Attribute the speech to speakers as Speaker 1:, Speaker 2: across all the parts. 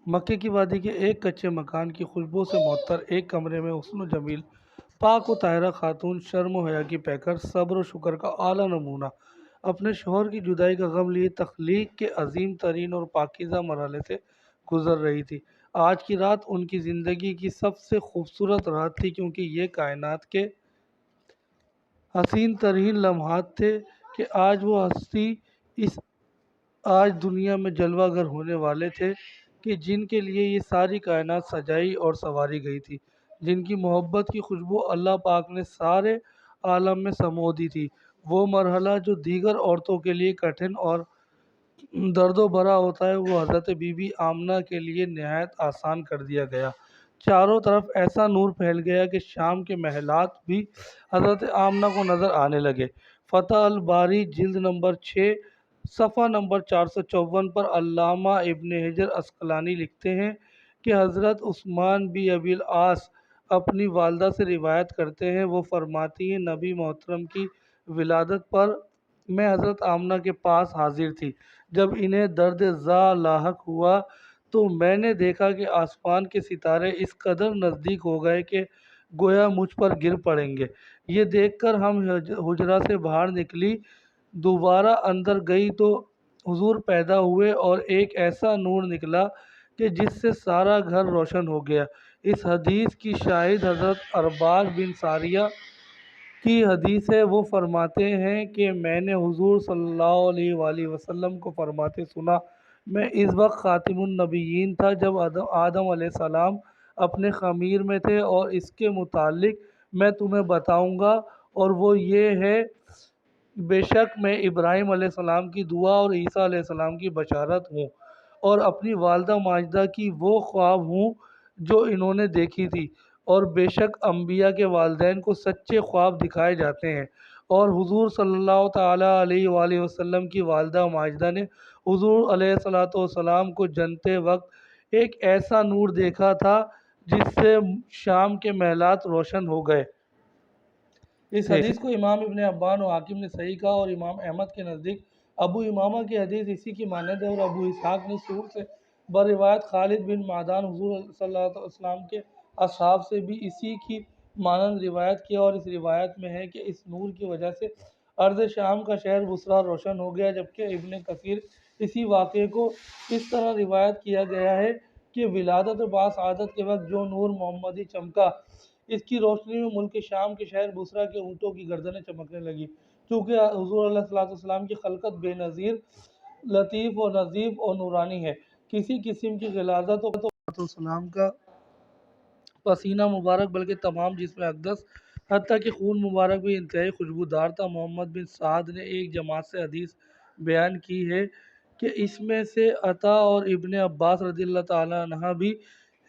Speaker 1: مکے کی وادی کے ایک کچے مکان کی خوشبو سے معطر ایک کمرے میں حسن و جمیل، پاک و طاہرہ خاتون، شرم و حیا کی پیکر، صبر و شکر کا اعلیٰ نمونہ، اپنے شوہر کی جدائی کا غم لیے تخلیق کے عظیم ترین اور پاکیزہ مرحلے سے گزر رہی تھی۔ آج کی رات ان کی زندگی کی سب سے خوبصورت رات تھی، کیونکہ یہ کائنات کے حسین ترین لمحات تھے کہ آج وہ ہستی اس آج دنیا میں جلوہ گر ہونے والے تھے، کہ جن کے لیے یہ ساری کائنات سجائی اور سنواری گئی تھی، جن کی محبت کی خوشبو اللہ پاک نے سارے عالم میں سمو دی تھی۔ وہ مرحلہ جو دیگر عورتوں کے لیے کٹھن اور درد و برا ہوتا ہے، وہ حضرت بی بی آمنہ کے لیے نہایت آسان کر دیا گیا۔ چاروں طرف ایسا نور پھیل گیا کہ شام کے محلات بھی حضرت آمنہ کو نظر آنے لگے۔ فتح الباری جلد نمبر 6 صفحہ نمبر 454 پر علامہ ابن حجر عسقلانی لکھتے ہیں کہ حضرت عثمان بن ابی العاص اپنی والدہ سے روایت کرتے ہیں، وہ فرماتی ہیں نبی محترم کی ولادت پر میں حضرت آمنہ کے پاس حاضر تھی۔ جب انہیں درد ذا لاحق ہوا تو میں نے دیکھا کہ آسمان کے ستارے اس قدر نزدیک ہو گئے کہ گویا مجھ پر گر پڑیں گے۔ یہ دیکھ کر ہم حجرہ سے باہر نکلی، دوبارہ اندر گئی تو حضور پیدا ہوئے اور ایک ایسا نور نکلا کہ جس سے سارا گھر روشن ہو گیا۔ اس حدیث کی شاہد حضرت عرباض بن ساریہ کی حدیث ہے۔ وہ فرماتے ہیں کہ میں نے حضور صلی اللہ علیہ وآلہ وسلم کو فرماتے سنا، میں اس وقت خاتم النبیین تھا جب آدم علیہ السلام اپنے خمیر میں تھے، اور اس کے متعلق میں تمہیں بتاؤں گا، اور وہ یہ ہے بے شک میں ابراہیم علیہ السلام کی دعا اور عیسیٰ علیہ السلام کی بشارت ہوں، اور اپنی والدہ ماجدہ کی وہ خواب ہوں جو انہوں نے دیکھی تھی، اور بے شک انبیاء کے والدین کو سچے خواب دکھائے جاتے ہیں۔ اور حضور صلی اللہ تعالیٰ علیہ وآلہ وسلم کی والدہ ماجدہ نے حضور علیہ الصلوۃ والسلام کو جنتے وقت ایک ایسا نور دیکھا تھا جس سے شام کے محلات روشن ہو گئے اس
Speaker 2: تھے۔
Speaker 1: حدیث کو امام ابن حبان و حاکم نے صحیح کہا، اور امام احمد کے نزدیک ابو امامہ کی حدیث اسی کی مانند ہے، اور ابو اسحاق نے سور سے بروایت خالد بن معدان حضور صلی اللہ علیہ وسلم کے اصحاب سے بھی اسی کی مانند روایت کیا، اور اس روایت میں ہے کہ اس نور کی وجہ سے ارض شام کا شہر بصرہ روشن ہو گیا، جبکہ ابن کثیر اسی واقعے کو اس طرح روایت کیا گیا ہے کہ ولادت و باسعادت کے وقت جو نور محمدی چمکا، اس کی روشنی میں ملک شام کے شہر بصرہ کے اونٹوں کی گردنیں چمکنے لگی۔ چونکہ حضور علیہ الصلوۃ والسلام کی خلقت بے نظیر، لطیف و نظیف اور نورانی ہے، کسی قسم کی غلاظت و السلام کا پسینہ مبارک بلکہ تمام جسم اقدس حتیٰ کہ خون مبارک بھی انتہائی خوشبودار تھا۔ محمد بن سعد نے ایک جماعت سے حدیث بیان کی ہے کہ اس میں سے عطا اور ابن عباس رضی اللہ تعالیٰ عنہ بھی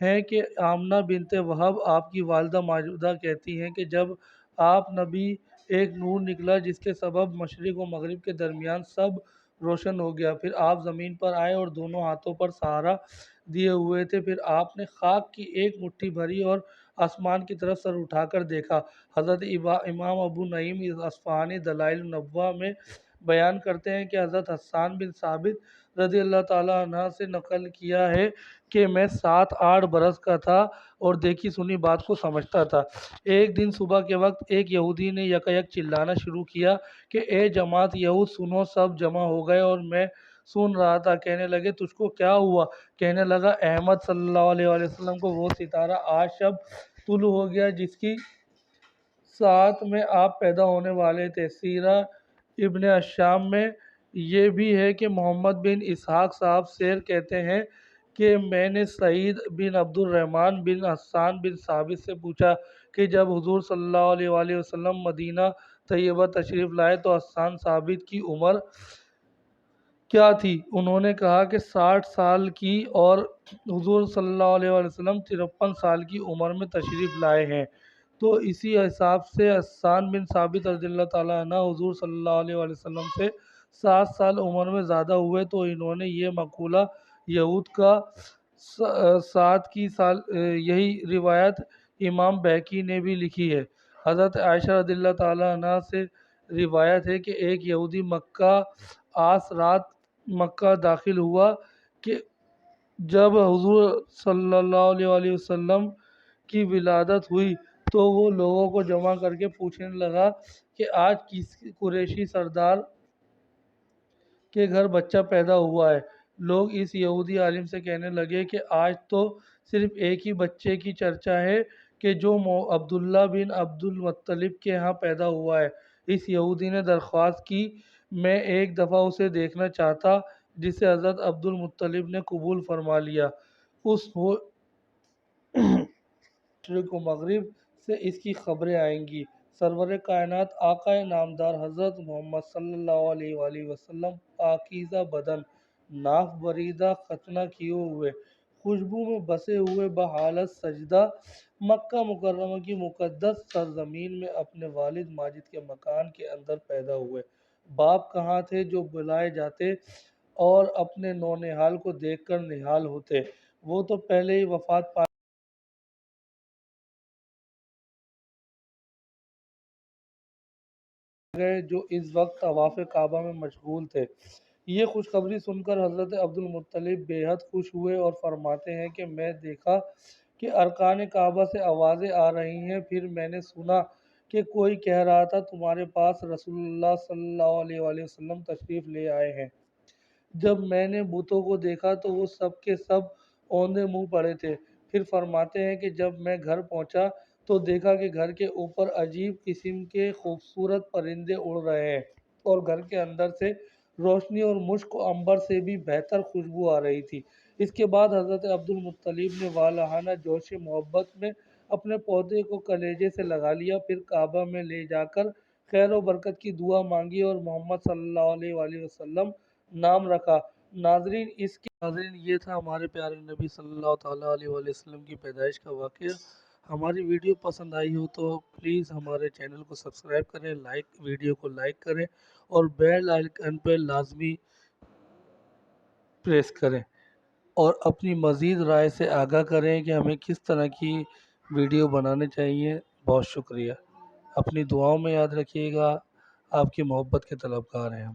Speaker 1: ہیں کہ آمنہ بنت وہب آپ کی والدہ ماجدہ کہتی ہیں کہ جب آپ نبی ایک نور نکلا جس کے سبب مشرق و مغرب کے درمیان سب روشن ہو گیا، پھر آپ زمین پر آئے اور دونوں ہاتھوں پر سہارا دیے ہوئے تھے، پھر آپ نے خاک کی ایک مٹھی بھری اور آسمان کی طرف سر اٹھا کر دیکھا۔ حضرت امام ابو نعیم اصفہانی دلائل النبوہ میں بیان کرتے ہیں کہ حضرت حسان بن ثابت رضی اللہ تعالیٰ عنہ سے نقل کیا ہے کہ میں 7-8 برس کا تھا اور دیکھی سنی بات کو سمجھتا تھا۔ ایک دن صبح کے وقت ایک یہودی نے یکایک چلانا شروع کیا کہ اے جماعت یہود سنو، سب جمع ہو گئے اور میں سن رہا تھا۔ کہنے لگے تجھ کو کیا ہوا؟ کہنے لگا احمد صلی اللہ علیہ وآلہ وسلم کو وہ ستارہ آج شب طلوع ہو گیا جس کی ساعت میں آپ پیدا ہونے والے تھے۔ سیرہ ابن الشام میں یہ بھی ہے کہ محمد بن اسحاق صاحب سیر کہتے ہیں کہ میں نے سعید بن عبد الرحمن بن حسان بن ثابت سے پوچھا کہ جب حضور صلی اللہ علیہ وآلہ وسلم مدینہ طیبہ تشریف لائے تو حسان ثابت کی عمر کیا تھی؟ انہوں نے کہا کہ 60 سال کی، اور حضور صلی اللہ علیہ وآلہ وسلم 53 سال کی عمر میں تشریف لائے ہیں۔ تو اسی حساب سے حسان بن ثابت رضی اللہ تعالیٰ عنہ حضور صلی اللہ علیہ وآلہ وسلم سے 7 سال عمر میں زیادہ ہوئے، تو انہوں نے یہ مقولہ یہود کا 7 کی سال یہی روایت امام بہقی نے بھی لکھی ہے۔ حضرت عائشہ رضی اللہ تعالیٰ عنہ سے روایت ہے کہ ایک یہودی مکہ آس رات مکہ داخل ہوا کہ جب حضور صلی اللہ علیہ وسلم کی ولادت ہوئی تو وہ لوگوں کو جمع کر کے پوچھنے لگا کہ آج کس قریشی سردار کے گھر بچہ پیدا ہوا ہے۔ لوگ اس یہودی عالم سے کہنے لگے کہ آج تو صرف ایک ہی بچے کی چرچا ہے کہ جو عبداللہ بن عبد المطلب کے ہاں پیدا ہوا ہے۔ اس یہودی نے درخواست کی، میں ایک دفعہ اسے دیکھنا چاہتا، جسے حضرت عبد المطلب نے قبول فرما لیا۔ اس مشرق و مغرب سے اس کی خبریں آئیں گی۔ سرور کائنات آقا نامدار حضرت محمد صلی اللہ علیہ وآلہ وسلم پاکیزہ بدن، ناف بریدہ ختنہ کیے ہوئے، خوشبو میں بسے ہوئے بحالت سجدہ، مکہ مکرمہ کی مقدس سرزمین میں اپنے والد ماجد کے مکان کے اندر پیدا ہوئے۔ باپ کہاں تھے جو بلائے جاتے اور اپنے نونہال کو دیکھ کر نہال ہوتے؟ وہ تو پہلے ہی وفات پا گئے جو اس وقت طواف کعبہ میں مشغول تھے۔ یہ خوشخبری سن کر حضرت عبد المطلب بے حد خوش ہوئے اور فرماتے ہیں کہ میں دیکھا کہ ارکان کعبہ سے آوازیں آ رہی ہیں، پھر میں نے سنا کہ کوئی کہہ رہا تھا تمہارے پاس رسول اللہ صلی اللہ علیہ وآلہ وسلم تشریف لے آئے ہیں۔ جب میں نے بتوں کو دیکھا تو وہ سب کے سب اوندے منہ پڑے تھے۔ پھر فرماتے ہیں کہ جب میں گھر پہنچا تو دیکھا کہ گھر کے اوپر عجیب قسم کے خوبصورت پرندے اڑ رہے ہیں اور گھر کے اندر سے روشنی اور مشک و عنبر سے بھی بہتر خوشبو آ رہی تھی۔ اس کے بعد حضرت عبد المطلب نے والہانہ جوش محبت میں اپنے پودے کو کلیجے سے لگا لیا، پھر کعبہ میں لے جا کر خیر و برکت کی دعا مانگی اور محمد صلی اللہ علیہ وآلہ وسلم نام رکھا۔ ناظرین یہ تھا ہمارے پیارے نبی صلی اللہ تعالیٰ علیہ وآلہ وسلم کی پیدائش کا واقعہ۔ ہماری ویڈیو پسند آئی ہو تو پلیز ہمارے چینل کو سبسکرائب کریں، ویڈیو کو لائک کریں اور بیل آئیکن پہ لازمی پریس کریں اور اپنی مزید رائے سے آگاہ کریں کہ ہمیں کس طرح کی ویڈیو بنانے چاہیے۔ بہت شکریہ۔ اپنی دعاؤں میں یاد رکھیے گا۔ آپ کی محبت کے طلبگار ہیں ہم۔